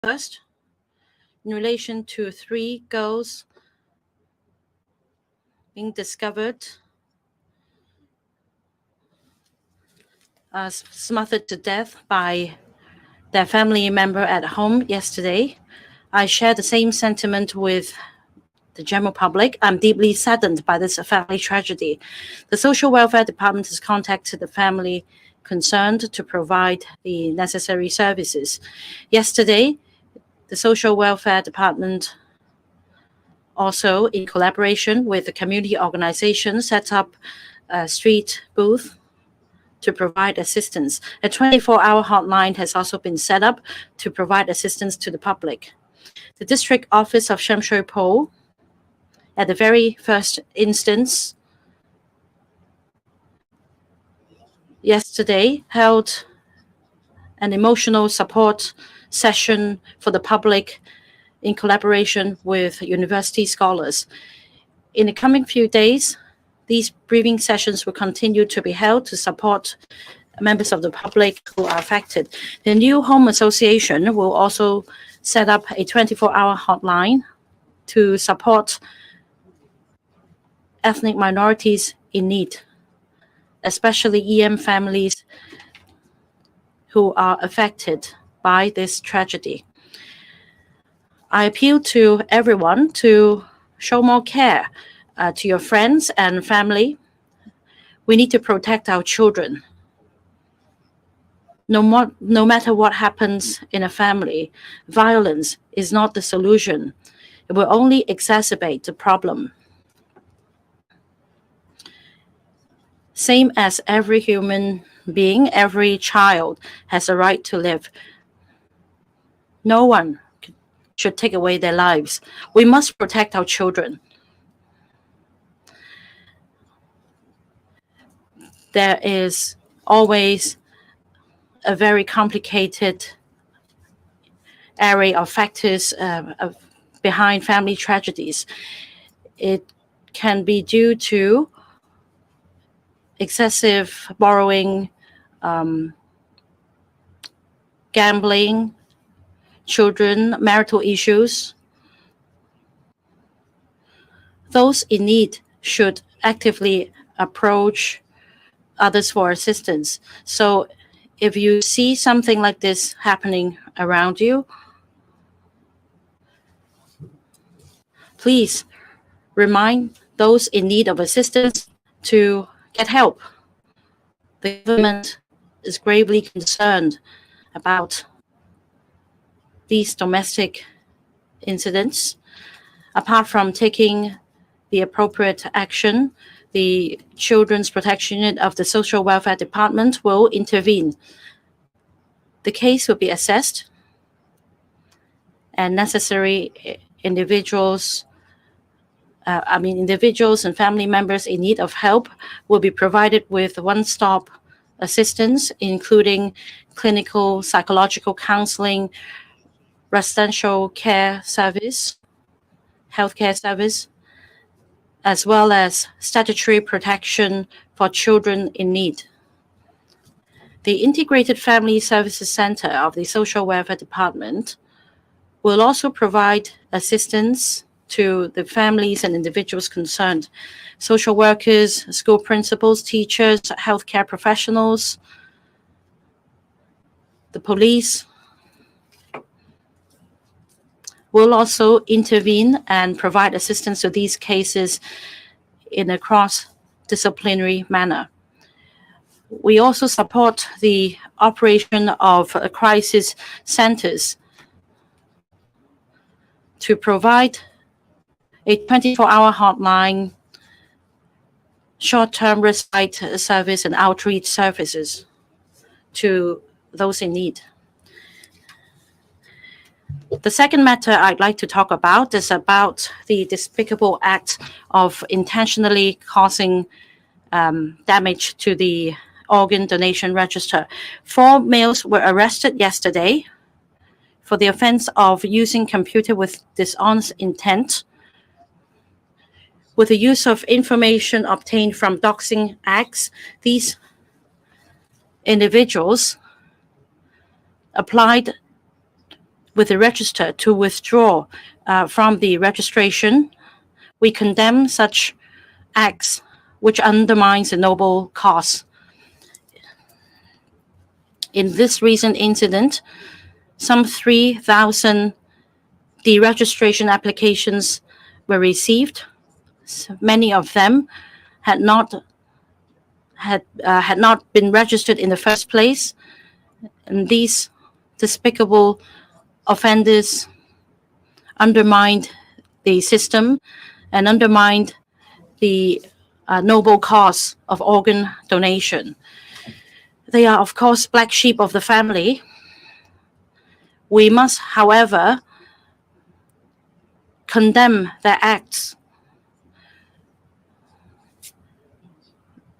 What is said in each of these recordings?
First, in relation to 3 girls being discovered smothered to death by their family member at home yesterday, I share the same sentiment with the general public. I'm deeply saddened by this family tragedy. The Social Welfare Department has contacted the family concerned to provide the necessary services. Yesterday, the Social Welfare Department also, in collaboration with the community organization, set up a street booth to provide assistance. A 24-hour hotline has also been set up to provide assistance to the public. The district office of Sham Shui Po, at the very first instance, yesterday held an emotional support session for the public in collaboration with university scholars. In the coming few days, these briefing sessions will continue to be held to support members of the public who are affected. The new Home Association will also set up a 24-hour hotline to support ethnic minorities in need, especially EM families who are affected by this tragedy. I appeal to everyone to show more care to your friends and family. We need to protect our children. No matter what happens in a family, violence is not the solution. It will only exacerbate the problem. Same as every human being, every child has a right to live. No one should take away their lives. We must protect our children. There is always a very complicated array of factors behind family tragedies. It can be due to excessive borrowing, gambling, children, marital issues. Those in need should actively approach others for assistance. So if you see something like this happening around you, please remind those in need of assistance to get help. The government is gravely concerned about these domestic incidents. Apart from taking the appropriate action, the Children's Protection Unit of the Social Welfare Department will intervene. The case will be assessed, and necessary individuals and family members in need of help will be provided with one-stop assistance, including clinical, psychological counseling, residential care service, healthcare service, as well as statutory protection for children in need. The Integrated Family Services Center of the Social Welfare Department will also provide assistance to the families and individuals concerned. Social workers, school principals, teachers, healthcare professionals, the police will also intervene and provide assistance to these cases in a cross-disciplinary manner. We also support the operation of crisis centers to provide a 24-hour hotline, short-term respite service, and outreach services to those in need. The second matter I'd like to talk about is about the despicable act of intentionally causing damage to the organ donation register. 4 males were arrested yesterday for the offense of using computer with dishonest intent, with the use of information obtained from doxing acts. These individuals applied with the register to withdraw from the registration. We condemn such acts which undermines the noble cause. In this recent incident, some 3,000 deregistration applications were received. Many of them had not been registered in the first place, and these despicable offenders undermined the system and undermined the noble cause of organ donation. They are, of course, black sheep of the family. We must, however, condemn their acts.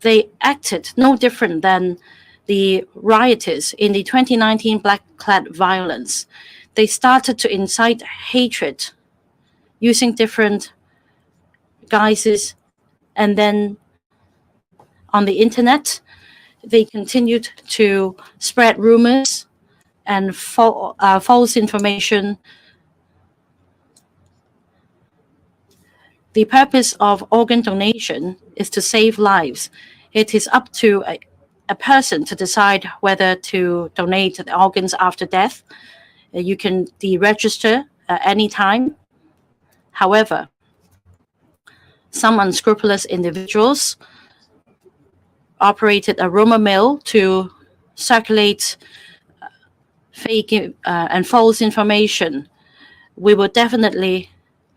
They acted no different than the rioters in the 2019 Black-clad violence. They started to incite hatred using different guises, and then on the internet, they continued to spread rumors and false information. The purpose of organ donation is to save lives. It is up to a person to decide whether to donate the organs after death. You can deregister at any time. However, some unscrupulous individuals operated a rumor mill to circulate fake and false information. We will definitely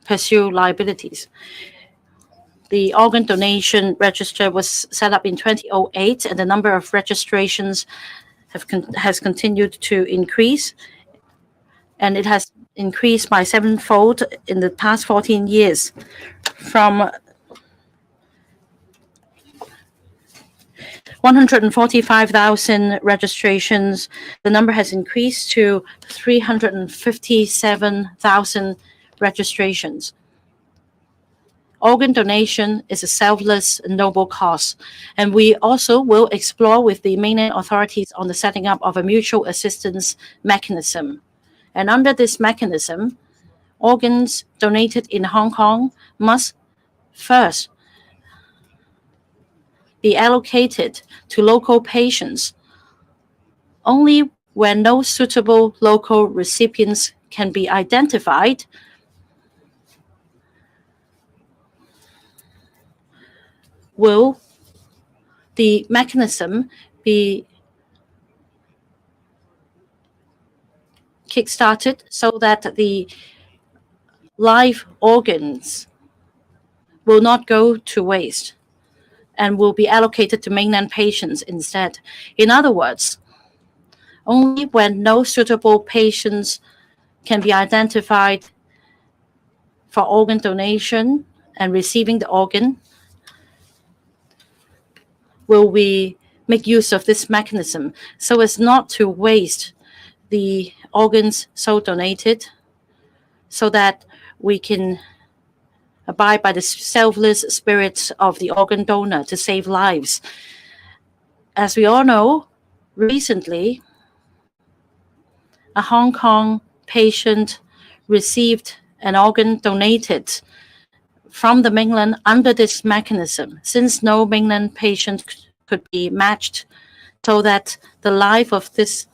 pursue liabilities. The organ donation register was set up in 2008, and the number of registrations has continued to increase, and it has increased by 7-fold in the past 14 years. From 145,000 registrations, the number has increased to 357,000 registrations. Organ donation is a selfless and noble cause, and we also will explore with the mainland authorities on the setting up of a mutual assistance mechanism. And under this mechanism, organs donated in Hong Kong must first be allocated to local patients. Only when no suitable local recipients can be identified will the mechanism be kick-started so that the live organs will not go to waste and will be allocated to mainland patients instead. In other words, only when no suitable patients can be identified for organ donation and receiving the organ will we make use of this mechanism so as not to waste the organs so donated, so that we can abide by the selfless spirit of the organ donor to save lives. As we all know, recently, a Hong Kong patient received an organ donated from the mainland under this mechanism, since no mainland patient could be matched, so that the life of this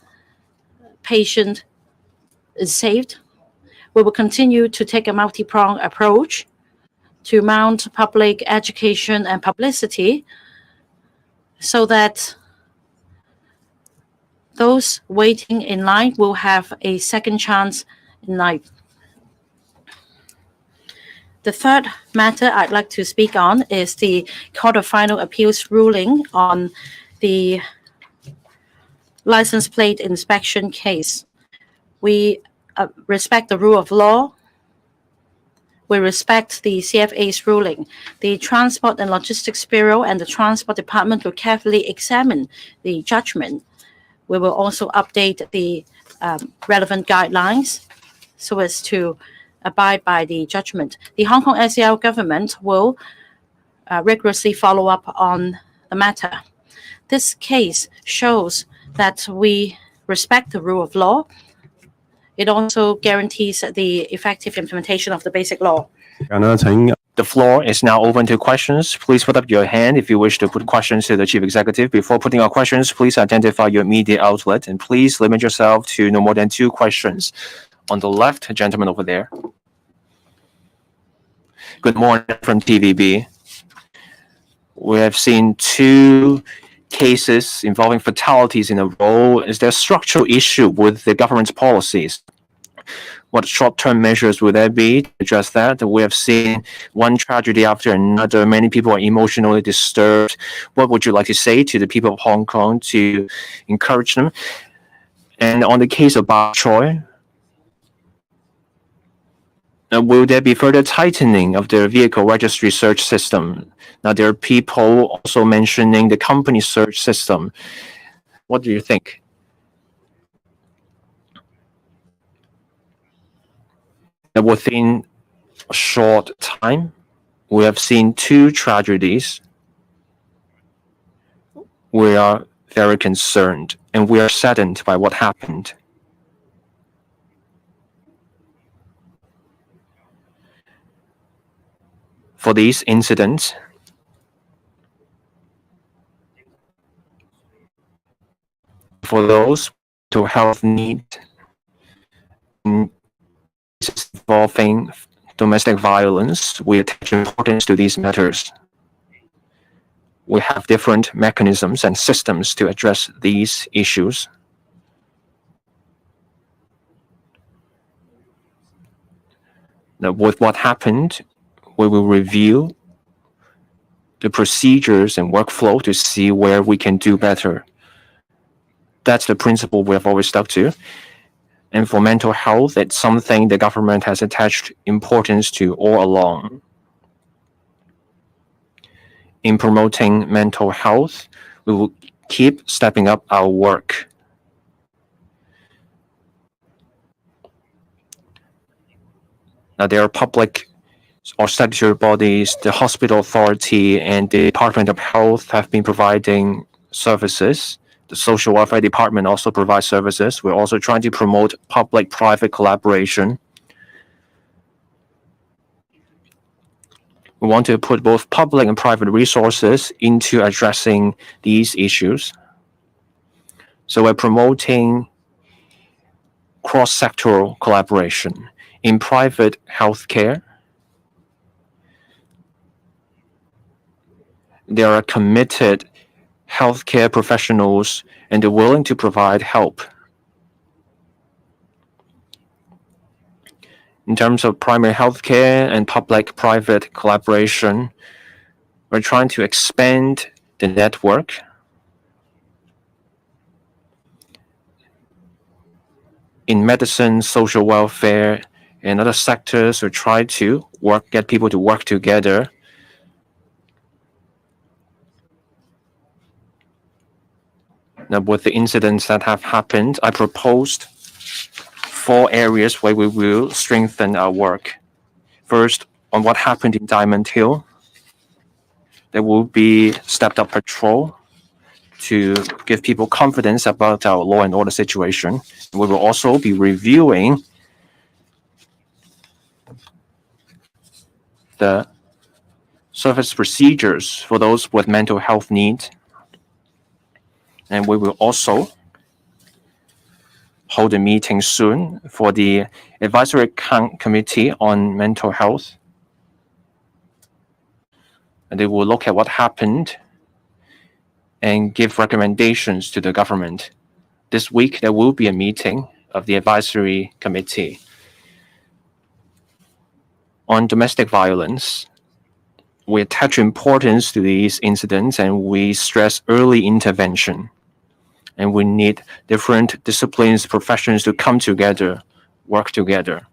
patient is saved. We will continue to take a multi-pronged approach to mount public education and publicity so that those waiting in line will have a second chance in life. The third matter I'd like to speak on is the Court of Final Appeals ruling on the license plate inspection case. We respect the rule of law. We respect the CFA's ruling. The Transport and Logistics Bureau and the Transport Department will carefully examine the judgment. We will also update the relevant guidelines so as to abide by the judgment. The Hong Kong SAR government will rigorously follow up on the matter. This case shows that we respect the rule of law. It also guarantees the effective implementation of the basic law. The floor is now open to questions. Please put up your hand if you wish to put questions to the Chief Executive. Before putting your questions, please identify your media outlet and please limit yourself to no more than 2 questions. On the left, gentleman over there. Good morning from TVB. We have seen 2 cases involving fatalities in a row. Is there a structural issue with the government's policies? What short-term measures would there be to address that? We have seen one tragedy after another. Many people are emotionally disturbed. What would you like to say to the people of Hong Kong to encourage them? And on the case of Bok Choy, will there be further tightening of the vehicle registry search system? Now, there are people also mentioning the company search system. What do you think? Within a short time, we have seen 2 tragedies. We are very concerned and we are saddened by what happened. For these incidents, for those to health needs involving domestic violence, we attach importance to these matters. We have different mechanisms and systems to address these issues. Now, with what happened, we will review the procedures and workflow to see where we can do better. That's the principle we have always stuck to. And for mental health, it's something the government has attached importance to all along. In promoting mental health, we will keep stepping up our work. Now, there are public or statutory bodies, the Hospital Authority and the Department of Health have been providing services. The Social Welfare Department also provides services. We're also trying to promote public-private collaboration. We want to put both public and private resources into addressing these issues. So we're promoting cross-sectoral collaboration. In private healthcare, there are committed healthcare professionals and they're willing to provide help. In terms of primary healthcare and public-private collaboration, we're trying to expand the network. In medicine, social welfare, and other sectors, we try to get people to work together. Now, with the incidents that have happened, I proposed 4 areas where we will strengthen our work. First, on what happened in Diamond Hill, there will be stepped up patrol to give people confidence about our law and order situation. We will also be reviewing the service procedures for those with mental health needs. And we will also hold a meeting soon for the Advisory Committee on Mental Health. And they will look at what happened and give recommendations to the government. This week, there will be a meeting of the Advisory Committee. On domestic violence, we attach importance to these incidents and we stress early intervention. And we need different disciplines, professions to come together, work together.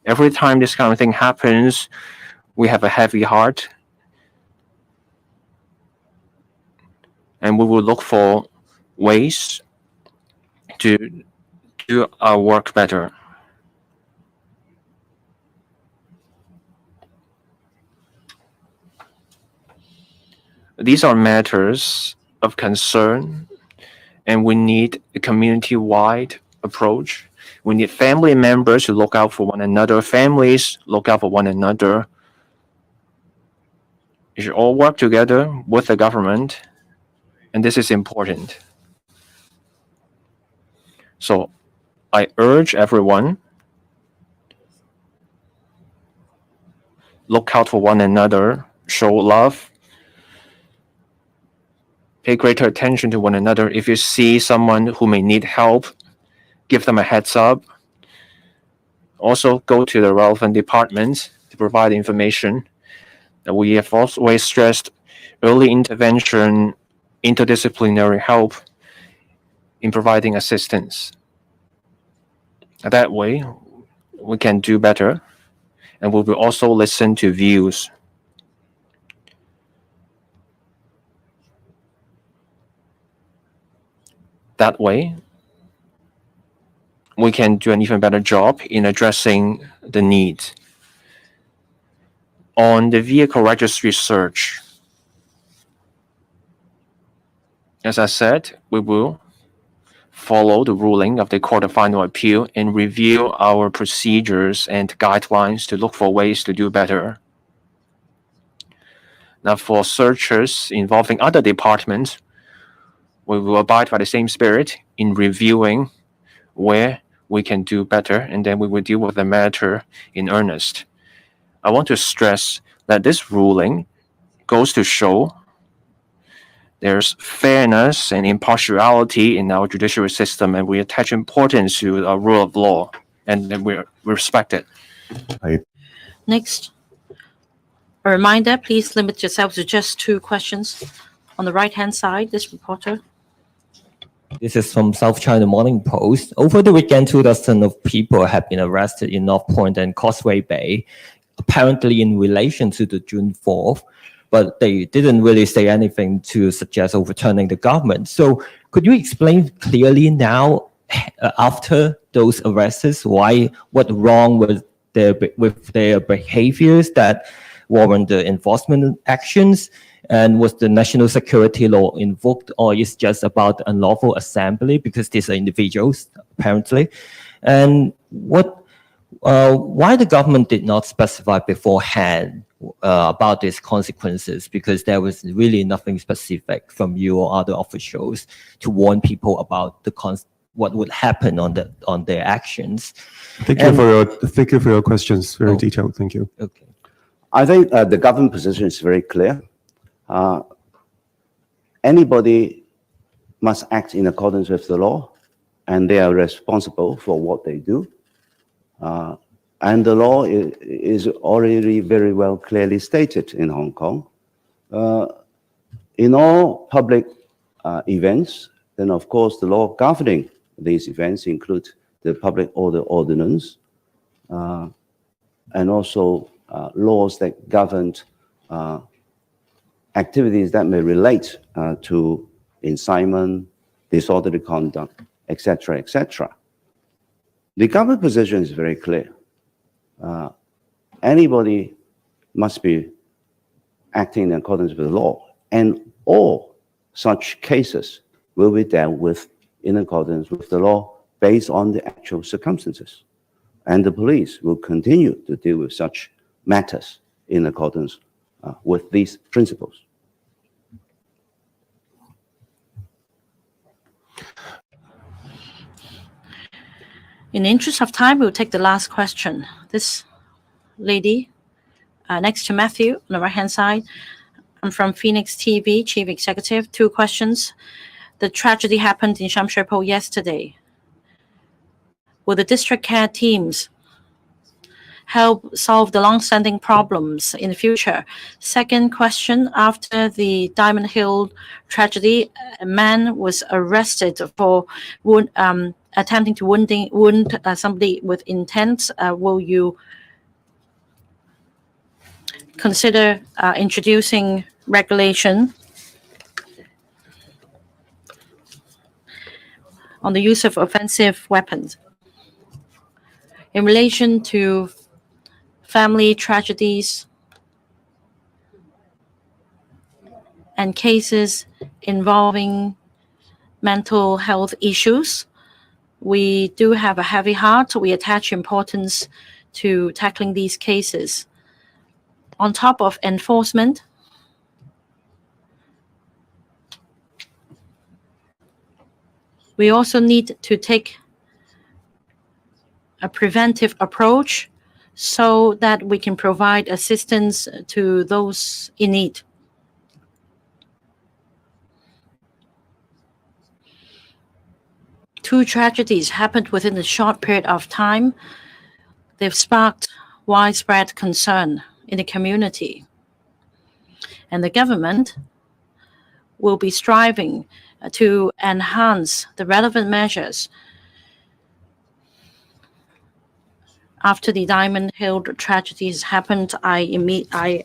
Every time this kind of thing happens, we have a heavy heart. And we will look for ways to do our work better. These are matters of concern, and we need a community-wide approach. We need family members to look out for one another. Families look out for one another. You should all work together with the government, and this is important. So I urge everyone, look out for one another, show love, pay greater attention to one another. If you see someone who may need help, give them a heads up. Also, go to the relevant departments to provide information. We have always stressed early intervention, interdisciplinary help in providing assistance. That way, we can do better, and we will also listen to views. That way, we can do an even better job in addressing the needs. On the vehicle registry search, as I said, we will follow the ruling of the Court of Final Appeal and review our procedures and guidelines to look for ways to do better. Now, for searches involving other departments, we will abide by the same spirit in reviewing where we can do better, and then we will deal with the matter in earnest. I want to stress that this ruling goes to show there's fairness and impartiality in our judiciary system, and we attach importance to our rule of law, and then we respect it. Next, a reminder, please limit yourself to just 2 questions. On the right-hand side, this reporter. This is from South China Morning Post. Over the weekend, 2,000 of people have been arrested in North Point and Causeway Bay, apparently in relation to the June 4th, but they didn't really say anything to suggest overturning the government. So could you explain clearly now, after those arrests, what wrong with their behaviors that warrant the enforcement actions? And was the national security law invoked, or is just about unlawful assembly because these are individuals apparently? And why the government did not specify beforehand about these consequences, because there was really nothing specific from you or other officials to warn people about what would happen on their actions. Thank you for your questions. Very detailed. Thank you. Okay. I think the government position is very clear. Anybody must act in accordance with the law, and they are responsible for what they do. And the law is already very well clearly stated in Hong Kong. In all public events, then of course the law governing these events include the Public Order Ordinance, and also laws that govern activities that may relate to incitement, disorderly conduct, etc., etc. The government position is very clear. Anybody must be acting in accordance with the law, and all such cases will be dealt with in accordance with the law based on the actual circumstances. And the police will continue to deal with such matters in accordance with these principles. In the interest of time, we'll take the last question. This lady next to Matthew on the right-hand side. I'm from Phoenix TV, Chief Executive. 2 questions. The tragedy happened in Sham Shui Po yesterday. Will the district care teams help solve the long-standing problems in the future? Second question, after the Diamond Hill tragedy, a man was arrested for attempting to wound somebody with intent. Will you consider introducing regulation on the use of offensive weapons? In relation to family tragedies and cases involving mental health issues, We do have a heavy heart. We attach importance to tackling these cases. On top of enforcement, we also need to take a preventive approach so that we can provide assistance to those in need. Two tragedies happened within a short period of time. They've sparked widespread concern in the community. And the government will be striving to enhance the relevant measures. After the Diamond Hill tragedies happened, I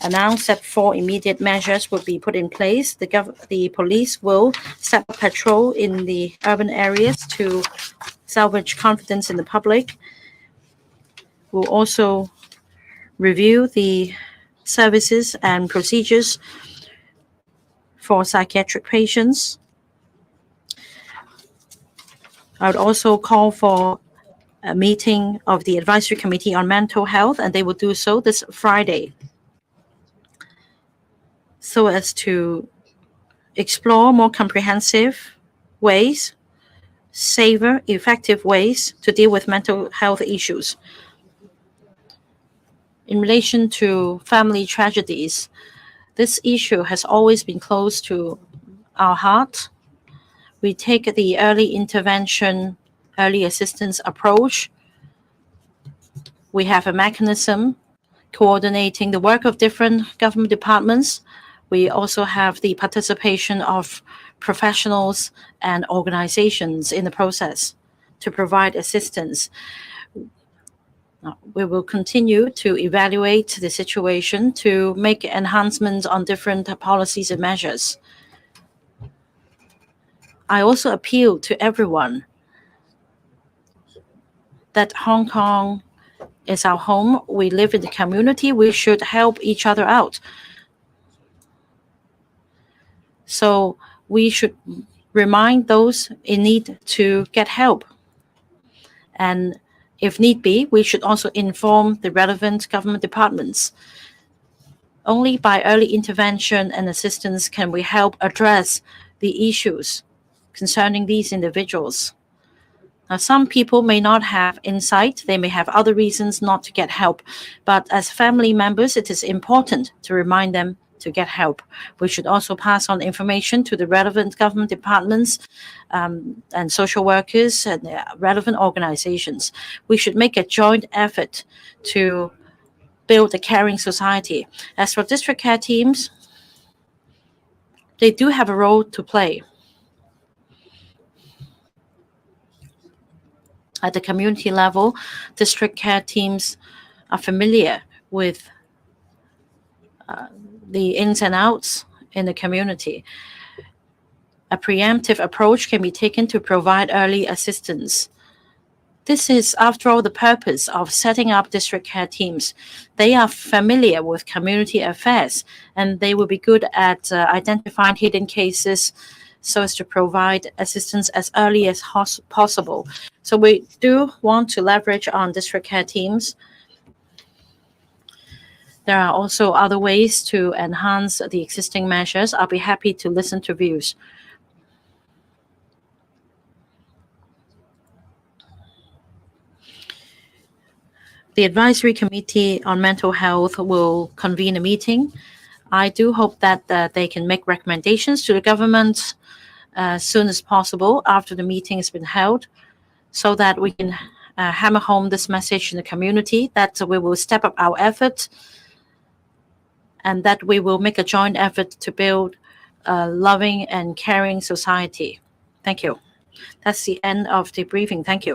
announced that 4 immediate measures would be put in place. The police will set up patrol in the urban areas to salvage confidence in the public. We'll also review the services and procedures for psychiatric patients. I would also call for a meeting of the Advisory Committee on Mental Health, and they will do so this Friday, so as to explore more comprehensive ways, safer, effective ways to deal with mental health issues. In relation to family tragedies, this issue has always been close to our heart. We take the early intervention, early assistance approach. We have a mechanism coordinating the work of different government departments. We also have the participation of professionals and organizations in the process to provide assistance. We will continue to evaluate the situation to make enhancements on different policies and measures. I also appeal to everyone that Hong Kong is our home. We live in the community. We should help each other out. So we should remind those in need to get help. And if need be, we should also inform the relevant government departments. Only by early intervention and assistance can we help address the issues concerning these individuals. Now, some people may not have insight. They may have other reasons not to get help. But as family members, it is important to remind them to get help. We should also pass on information to the relevant government departments and social workers and relevant organizations. We should make a joint effort to build a caring society. As for district care teams, they do have a role to play. At the community level, district care teams are familiar with the ins and outs in the community. A preemptive approach can be taken to provide early assistance. This is, after all, the purpose of setting up district care teams. They are familiar with community affairs, and they will be good at identifying hidden cases so as to provide assistance as early as possible. So we do want to leverage on district care teams. There are also other ways to enhance the existing measures. I'll be happy to listen to views. The Advisory Committee on Mental Health will convene a meeting. I do hope that they can make recommendations to the government as soon as possible after the meeting has been held, so that we can hammer home this message in the community, that we will step up our efforts and that we will make a joint effort to build a loving and caring society. Thank you. That's the end of the briefing. Thank you.